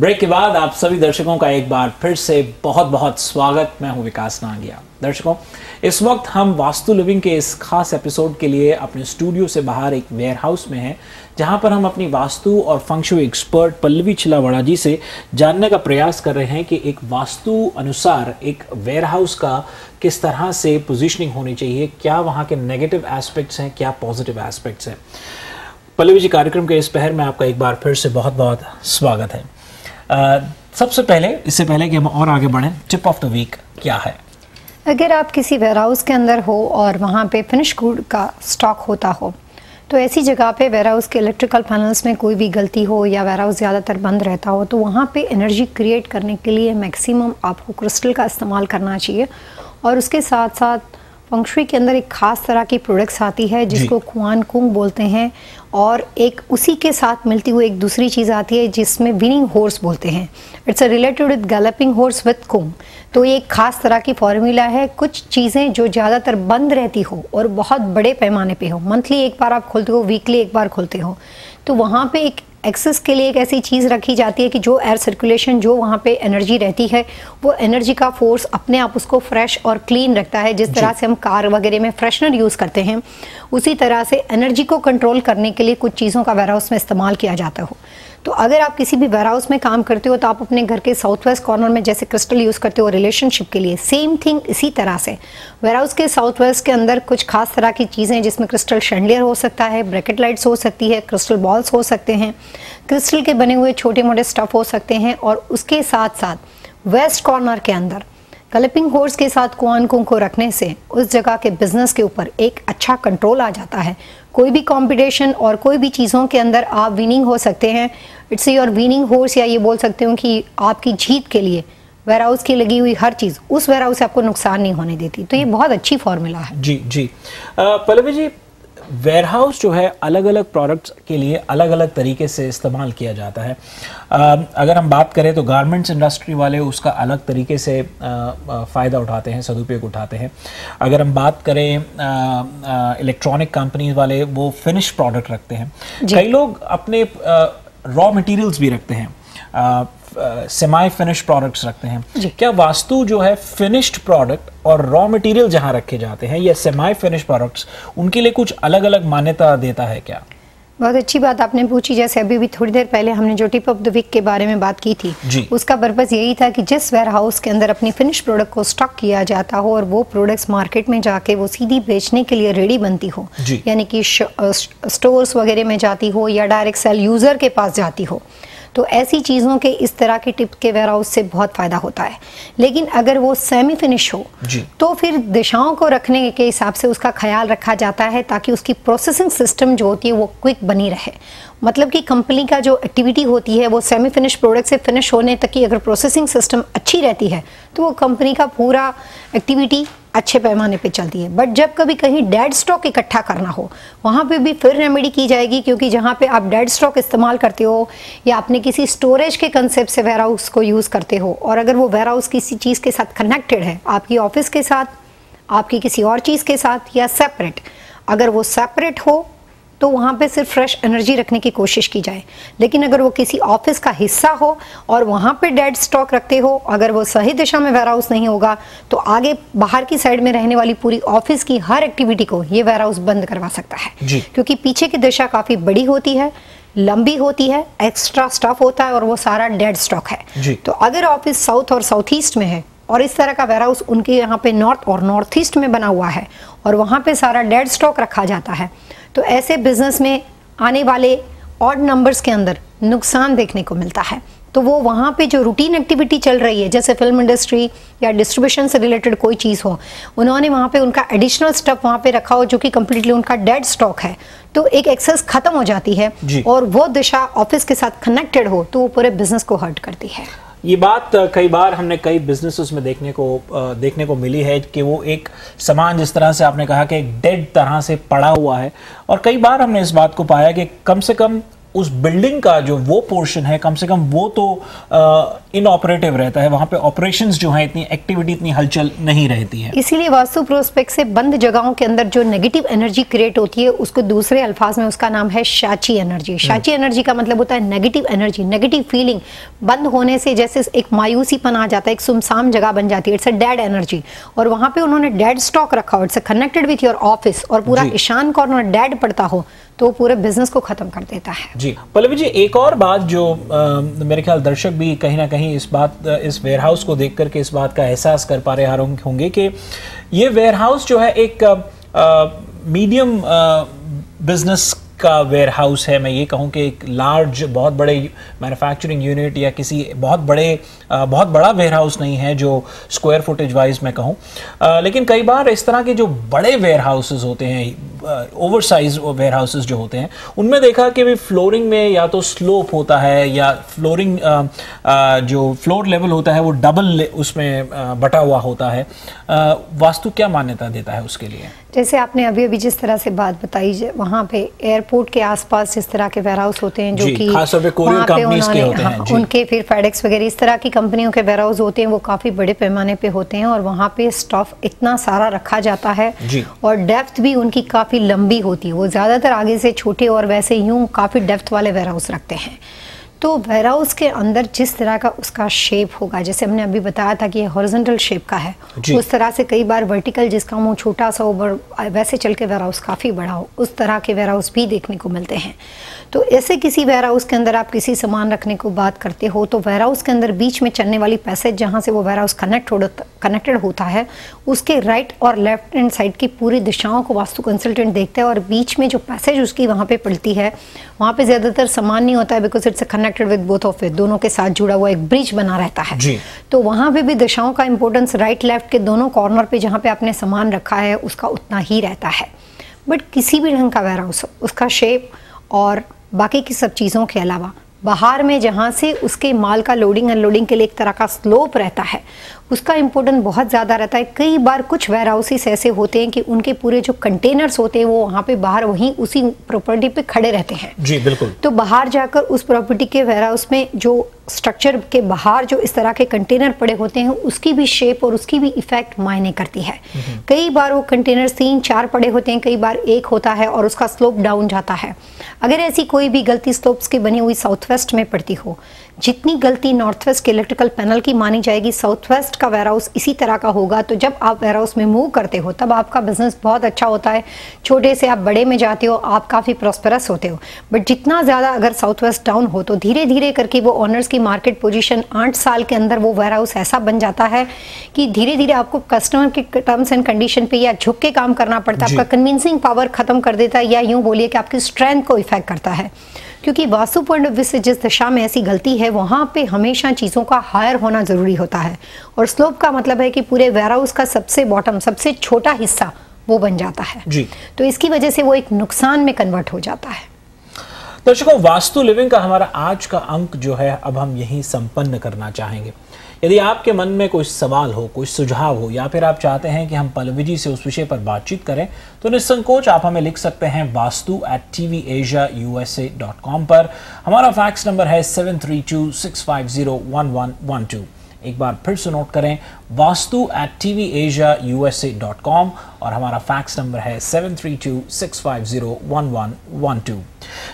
Break के बाद आप सभी दर्शकों का एक बार फिर से बहुत बहुत स्वागत। मैं हूं विकास नागिया। दर्शकों, इस वक्त हम वास्तु लिविंग के इस खास एपिसोड के लिए अपने स्टूडियो से बाहर एक वेयर हाउस में हैं, जहां पर हम अपनी वास्तु और फंक्शुई एक्सपर्ट पल्लवी चिलावड़ा जी से जानने का प्रयास कर रहे हैं कि एक वास्तु अनुसार एक वेयर हाउस का किस तरह से पोजीशनिंग होनी चाहिए, क्या वहाँ के नेगेटिव एस्पेक्ट्स हैं, क्या पॉजिटिव एस्पेक्ट्स हैं। पल्लवी जी, कार्यक्रम के इस पहर में आपका एक बार फिर से बहुत बहुत स्वागत है। सबसे पहले, इससे पहले कि हम और आगे बढ़ें, टिप ऑफ द वीक क्या है? अगर आप किसी वेयर हाउस के अंदर हो और वहाँ पे फिनिश गुड का स्टॉक होता हो, तो ऐसी जगह पे वेयर हाउस के इलेक्ट्रिकल पैनल्स में कोई भी गलती हो या वेयर हाउस ज़्यादातर बंद रहता हो, तो वहाँ पे एनर्जी क्रिएट करने के लिए मैक्सिमम आपको क्रिस्टल का इस्तेमाल करना चाहिए। और उसके साथ साथ फंक्शुई के अंदर एक ख़ास तरह की प्रोडक्ट्स आती है जिसको कुआन कुंग बोलते हैं, और एक उसी के साथ मिलती हुई एक दूसरी चीज़ आती है जिसमें विनिंग हॉर्स बोलते हैं। It's a related with galloping horse with kung. तो ये एक खास तरह की फॉर्मूला है। कुछ चीज़ें जो ज़्यादातर बंद रहती हो और बहुत बड़े पैमाने पे हो, मंथली एक बार आप खोलते हो, वीकली एक बार खोलते हो, तो वहाँ पे एक एक्सेस के लिए एक ऐसी चीज़ रखी जाती है कि जो एयर सर्कुलेशन, जो वहाँ पे एनर्जी रहती है, वो एनर्जी का फोर्स अपने आप उसको फ्रेश और क्लीन रखता है। जिस तरह से हम कार वगैरह में फ्रेशनर यूज़ करते हैं, उसी तरह से एनर्जी को कंट्रोल करने के लिए कुछ चीज़ों का वेयर हाउस में इस्तेमाल किया जाता हो। तो अगर आप किसी भी वेयर हाउस में काम करते हो, तो आप अपने घर के साउथ वेस्ट कॉर्नर में जैसे क्रिस्टल यूज़ करते हो रिलेशनशिप के लिए, सेम थिंग इसी तरह से वेयर हाउस के साउथ वेस्ट के अंदर कुछ खास तरह की चीज़ें, जिसमें क्रिस्टल शैंडलियर हो सकता है, ब्रैकेट लाइट्स हो सकती है, क्रिस्टल बॉल्स हो सकते हैं, क्रिस्टल के बने हुए छोटे मोटे स्टफ हो सकते हैं। और उसके साथ साथ वेस्ट कॉर्नर के अंदर गैलपिंग हॉर्स के साथ कुआन कुंग को रखने से उस जगह के बिजनेस के ऊपर एक अच्छा कंट्रोल आ जाता है। कोई भी कंपटीशन और कोई भी चीज़ों के अंदर आप विनिंग हो सकते हैं। इट्स योर विनिंग हॉर्स, या ये बोल सकते हो कि आपकी जीत के लिए वेयर हाउस की लगी हुई हर चीज़ उस वेयर हाउस से आपको नुकसान नहीं होने देती। तो ये बहुत अच्छी फॉर्मूला है। जी जी। पल्लवी जी, वेयर हाउस जो है अलग अलग प्रोडक्ट्स के लिए अलग अलग तरीके से इस्तेमाल किया जाता है। अगर हम बात करें तो गारमेंट्स इंडस्ट्री वाले उसका अलग तरीके से फ़ायदा उठाते हैं, सदुपयोग उठाते हैं। अगर हम बात करें इलेक्ट्रॉनिक कंपनीज वाले, वो फिनिश प्रोडक्ट रखते हैं। कई लोग अपने रॉ मटेरियल्स भी रखते हैं, सेमी फिनिश प्रोडक्ट्स रखते हैं। क्या वास्तु जो है फिनिश्ड प्रोडक्ट और रॉ मटेरियल जहां रखे जाते हैं या सेमी फिनिश प्रोडक्ट्स, उनके लिए कुछ अलग अलग मान्यता देता है क्या? बहुत अच्छी बात आपने पूछी। जैसे अभी भी थोड़ी देर पहले हमने जो टिप ऑफ द वीक के बारे में बात की थी, उसका पर्पस यही था कि जिस वेयर हाउस के अंदर अपनी फिनिश प्रोडक्ट को स्टॉक किया जाता हो और वो प्रोडक्ट्स मार्केट में जाके वो सीधी बेचने के लिए रेडी बनती हो, यानी कि स्टोर्स वगैरह में जाती हो या डायरेक्ट सेल यूज़र के पास जाती हो, तो ऐसी चीज़ों के इस तरह के टिप के वेयर हाउस से बहुत फ़ायदा होता है। लेकिन अगर वो सेमी फिनिश हो तो फिर दिशाओं को रखने के हिसाब से उसका ख्याल रखा जाता है ताकि उसकी प्रोसेसिंग सिस्टम जो होती है वो क्विक बनी रहे। मतलब कि कंपनी का जो एक्टिविटी होती है वो सेमी फिनिश प्रोडक्ट से फिनिश होने तक की अगर प्रोसेसिंग सिस्टम अच्छी रहती है तो वो कंपनी का पूरा एक्टिविटी अच्छे पैमाने पे चलती है। बट जब कभी कहीं डेड स्टॉक इकट्ठा करना हो, वहाँ पे भी फिर रेमेडी की जाएगी, क्योंकि जहाँ पे आप डेड स्टॉक इस्तेमाल करते हो या अपने किसी स्टोरेज के कंसेप्ट से वेयर हाउस को यूज़ करते हो, और अगर वो वेयर हाउस किसी चीज़ के साथ कनेक्टेड है, आपकी ऑफिस के साथ, आपकी किसी और चीज़ के साथ, या सेपरेट, अगर वो सेपरेट हो तो वहाँ पे सिर्फ फ्रेश एनर्जी रखने की कोशिश की जाए। लेकिन अगर वो किसी ऑफिस का हिस्सा हो और वहाँ पे डेड स्टॉक रखते हो, अगर वो सही दिशा में वेयर हाउस नहीं होगा तो आगे बाहर की साइड में रहने वाली पूरी ऑफिस की हर एक्टिविटी को ये वेयर हाउस बंद करवा सकता है। क्योंकि पीछे की दिशा काफ़ी बड़ी होती है, लंबी होती है, एक्स्ट्रा स्टफ होता है और वो सारा डेड स्टॉक है। तो अगर ऑफिस साउथ और साउथ ईस्ट में है और इस तरह का वेयर हाउस उनके यहाँ पे नॉर्थ और नॉर्थ ईस्ट में बना हुआ है और वहाँ पे सारा डेड स्टॉक रखा जाता है, तो ऐसे बिजनेस में आने वाले ऑड नंबर्स के अंदर नुकसान देखने को मिलता है। तो वो वहाँ पे जो रूटीन एक्टिविटी चल रही है, जैसे फिल्म इंडस्ट्री या डिस्ट्रीब्यूशन से रिलेटेड कोई चीज़ हो, उन्होंने वहाँ पे उनका एडिशनल स्टफ वहाँ पे रखा हो जो कि कम्प्लीटली उनका डेड स्टॉक है, तो एक एक्सेस खत्म हो जाती है और वो दिशा ऑफिस के साथ कनेक्टेड हो तो वो पूरे बिजनेस को हर्ट करती है। ये बात कई बार हमने कई बिजनेसेस में देखने को मिली है कि वो एक सामान, जिस तरह से आपने कहा कि एक डेड तरह से पड़ा हुआ है, और कई बार हमने इस बात को पाया कि कम से कम उस बिल्डिंग का जो वो पोर्शन है कम से कम वो तो इनऑपरेटिव रहता है, वहां पे ऑपरेशंस जो है इतनी एक्टिविटी, इतनी हलचल नहीं रहती है। इसीलिए वास्तु प्रोस्पेक्ट से बंद जगहों के अंदर जो नेगेटिव एनर्जी क्रिएट होती है उसको दूसरे अल्फाज में उसका नाम है शाची एनर्जी। शाची एनर्जी का मतलब होता है नेगेटिव एनर्जी, नेगेटिव फीलिंग। बंद होने से जैसे एक मायूसीपन आ जाता है, एक सुनसान जगह बन जाती है, इट्स अ डेड एनर्जी। और वहां पे उन्होंने डेड स्टॉक रखा हो, it's connected with your office, और पूरा ईशान कॉर्नर डेड पड़ता हो तो पूरे बिजनेस को खत्म कर देता है। जी पल्लवी जी, एक और बात जो मेरे ख्याल दर्शक भी कहीं ना कहीं इस वेयरहाउस को देख करके इस बात का एहसास कर पा रहे होंगे कि ये वेयरहाउस जो है एक मीडियम बिजनेस का वेयरहाउस है। मैं ये कहूँ कि एक लार्ज, बहुत बड़े मैन्युफैक्चरिंग यूनिट या किसी बहुत बड़ा वेयरहाउस नहीं है जो स्क्वायर फुटेज वाइज मैं कहूँ। लेकिन कई बार इस तरह के जो बड़े वेयरहाउसेस होते हैं, ओवरसाइज वेयरहाउसेस जो होते हैं, उनमें देखा कि भी फ्लोरिंग में या तो स्लोप होता है या फ्लोरिंग जो फ्लोर लेवल होता है वो डबल उसमें बटा हुआ होता है। वास्तु क्या मान्यता देता है उसके लिए? जैसे आपने अभी जिस तरह से बात बताई, वहाँ पे एयरपोर्ट के आसपास जिस तरह के वेयरहाउस होते हैं जो कि खासतौर पे कोरियर कंपनीज के होते हैं, उनके फिर फेडेक्स वगैरह इस तरह की कंपनियों के वेयरहाउस होते हैं, वो काफ़ी बड़े पैमाने पे होते हैं और वहाँ पे स्टॉफ इतना सारा रखा जाता है और डेप्थ भी उनकी काफ़ी लंबी होती है। वो ज़्यादातर आगे से छोटे और वैसे यूँ काफ़ी डेप्थ वाले वेयरहाउस रखते हैं। तो वेयरहाउस के अंदर जिस तरह का उसका शेप होगा, जैसे हमने अभी बताया था कि ये हॉरिजॉन्टल शेप का है, उस तरह से कई बार वर्टिकल जिसका मुंह छोटा सा हो, वैसे चल के वेयरहाउस काफ़ी बड़ा हो, उस तरह के वेयरहाउस भी देखने को मिलते हैं। तो ऐसे किसी वेयरहाउस के अंदर आप किसी सामान रखने को बात करते हो तो वेयरहाउस के अंदर बीच में चलने वाली पैसेज जहाँ से वो वेयरहाउस कनेक्टेड होता है, उसके राइट और लेफ्ट हैंड साइड की पूरी दिशाओं को वास्तु कंसल्टेंट देखते हैं और बीच में जो पैसेज उसकी वहाँ पे पड़ती है, वहाँ पे ज़्यादातर सामान नहीं होता है because it's connected with both of it, दोनों के साथ जुड़ा हुआ एक ब्रिज बना रहता है। तो वहाँ पे भी दिशाओं का इंपॉर्टेंस राइट लेफ्ट के दोनों कॉर्नर पे जहाँ पे आपने सामान रखा है उसका उतना ही रहता है। बट किसी भी ढंग का वेयरहाउस हो, उसका शेप और बाकी की सब चीज़ों के अलावा बाहर में जहाँ से उसके माल का लोडिंग अनलोडिंग के लिए एक तरह का स्लोप रहता है, उसका इम्पोर्टेंस बहुत ज़्यादा रहता है। कई बार कुछ वेयरहाउसेस ऐसे होते हैं कि उनके पूरे जो कंटेनर्स होते हैं वो वहाँ पे बाहर वहीं उसी प्रॉपर्टी पे खड़े रहते हैं। जी बिल्कुल। तो बाहर जाकर उस प्रॉपर्टी के वेयरहाउस में जो स्ट्रक्चर के बाहर जो इस तरह के कंटेनर पड़े होते हैं उसकी भी शेप और उसकी भी इफेक्ट मायने करती है। कई बार वो कंटेनर 3-4 पड़े होते हैं, कई बार एक होता है और उसका स्लोप डाउन जाता है। अगर ऐसी कोई भी गलती स्लोप्स की बनी हुई साउथ वेस्ट में पड़ती हो, जितनी गलती नॉर्थ वेस्ट के इलेक्ट्रिकल पैनल की मानी जाएगी, साउथ वेस्ट का वेयरहाउस इसी तरह का होगा। तो जब आप वेयरहाउस में मूव करते हो तब आपका बिजनेस बहुत अच्छा होता है, छोटे से आप बड़े में जाते हो, आप काफ़ी प्रॉस्पेरस होते हो। बट जितना ज़्यादा अगर साउथ वेस्ट डाउन हो तो धीरे धीरे करके वो ऑनर्स की मार्केट पोजीशन 8 साल के अंदर वो वेयरहाउस ऐसा बन जाता है कि धीरे धीरे आपको कस्टमर के टर्म्स एंड कंडीशन पे या झुक के काम करना पड़ता है, आपका कन्विंसिंग पावर खत्म कर देता है, या यूँ बोलिए कि आपकी स्ट्रेंथ को इफेक्ट करता है। क्योंकि वास्तु पॉइंट ऑफ व्यू से जिस दिशा में ऐसी गलती है वहाँ पे हमेशा चीज़ों का हायर होना ज़रूरी होता है। और स्लोप का मतलब है कि पूरे वेयरहाउस का सबसे बॉटम, सबसे छोटा हिस्सा वो बन जाता है जी। तो इसकी वजह से वो एक नुकसान में कन्वर्ट हो जाता है। दर्शकों, वास्तु लिविंग का हमारा आज का अंक जो है अब हम यहीं संपन्न करना चाहेंगे। यदि आपके मन में कोई सवाल हो, कोई सुझाव हो, या फिर आप चाहते हैं कि हम पल्लवी जी से उस विषय पर बातचीत करें तो निसंकोच आप हमें लिख सकते हैं vastu@tvasiausa.com पर। हमारा फैक्स नंबर है 7326501112। एक बार फिर से नोट करें, vastu@tvasiausa.com और हमारा फैक्स नंबर है 7326501112।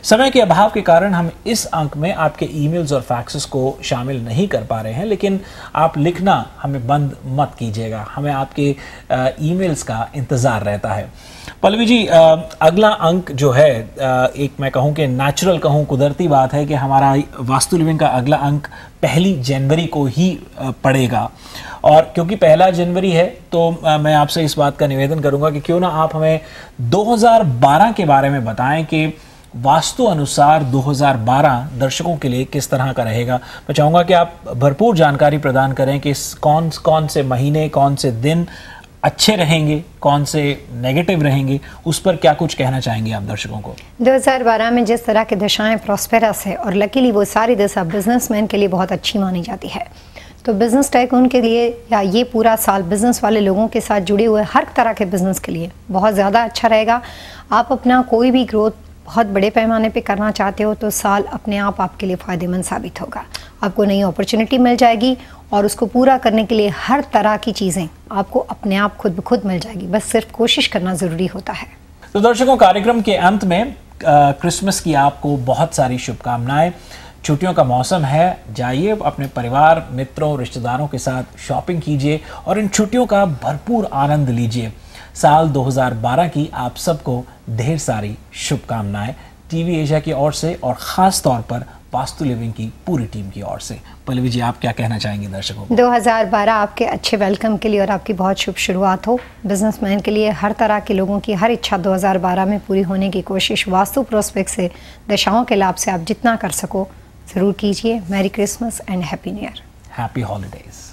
समय के अभाव के कारण हम इस अंक में आपके ईमेल्स और फैक्सेस को शामिल नहीं कर पा रहे हैं, लेकिन आप लिखना हमें बंद मत कीजिएगा, हमें आपके ईमेल्स का इंतज़ार रहता है। पल्लवी जी, अगला अंक जो है, एक मैं कहूँ कि नेचुरल कहूँ, कुदरती बात है कि हमारा वास्तु लिविंग का अगला अंक 1 जनवरी को ही पड़ेगा। और क्योंकि 1 जनवरी है तो मैं आपसे इस बात का निवेदन करूंगा कि क्यों ना आप हमें 2012 के बारे में बताएं कि वास्तु अनुसार 2012 दर्शकों के लिए किस तरह का रहेगा। मैं चाहूँगा कि आप भरपूर जानकारी प्रदान करें कि कौन से महीने, कौन से दिन अच्छे रहेंगे, कौन से नेगेटिव रहेंगे, उस पर क्या कुछ कहना चाहेंगे आप दर्शकों को? 2012 में जिस तरह की दशाएं प्रॉस्पेरस है और लकीली वो सारी दशा बिजनेसमैन के लिए बहुत अच्छी मानी जाती है। तो बिजनेस टाइकून के लिए या ये पूरा साल बिजनेस वाले लोगों के साथ जुड़े हुए हर तरह के बिजनेस के लिए बहुत ज़्यादा अच्छा रहेगा। आप अपना कोई भी ग्रोथ बहुत बड़े पैमाने पे करना चाहते हो तो साल अपने आप आपके लिए फ़ायदेमंद साबित होगा। आपको नई अपॉर्चुनिटी मिल जाएगी और उसको पूरा करने के लिए हर तरह की चीज़ें आपको अपने आप खुद ब खुद मिल जाएगी, बस सिर्फ कोशिश करना ज़रूरी होता है। तो दर्शकों, कार्यक्रम के अंत में क्रिसमस की आपको बहुत सारी शुभकामनाएं। छुट्टियों का मौसम है, जाइए अपने परिवार, मित्रों, रिश्तेदारों के साथ शॉपिंग कीजिए और इन छुट्टियों का भरपूर आनंद लीजिए। साल 2012 की आप सबको ढेर सारी शुभकामनाएं टीवी एशिया की ओर से और ख़ास तौर पर वास्तु लिविंग की पूरी टीम की ओर से। पल्लवी जी, आप क्या कहना चाहेंगे दर्शकों को? 2012 आपके अच्छे वेलकम के लिए और आपकी बहुत शुभ शुरुआत हो। बिजनेसमैन के लिए हर तरह के लोगों की हर इच्छा 2012 में पूरी होने की कोशिश वास्तु प्रोस्पेक्ट से, दशाओं के लाभ से आप जितना कर सको ज़रूर कीजिए। Merry Christmas and happy new year. Happy holidays.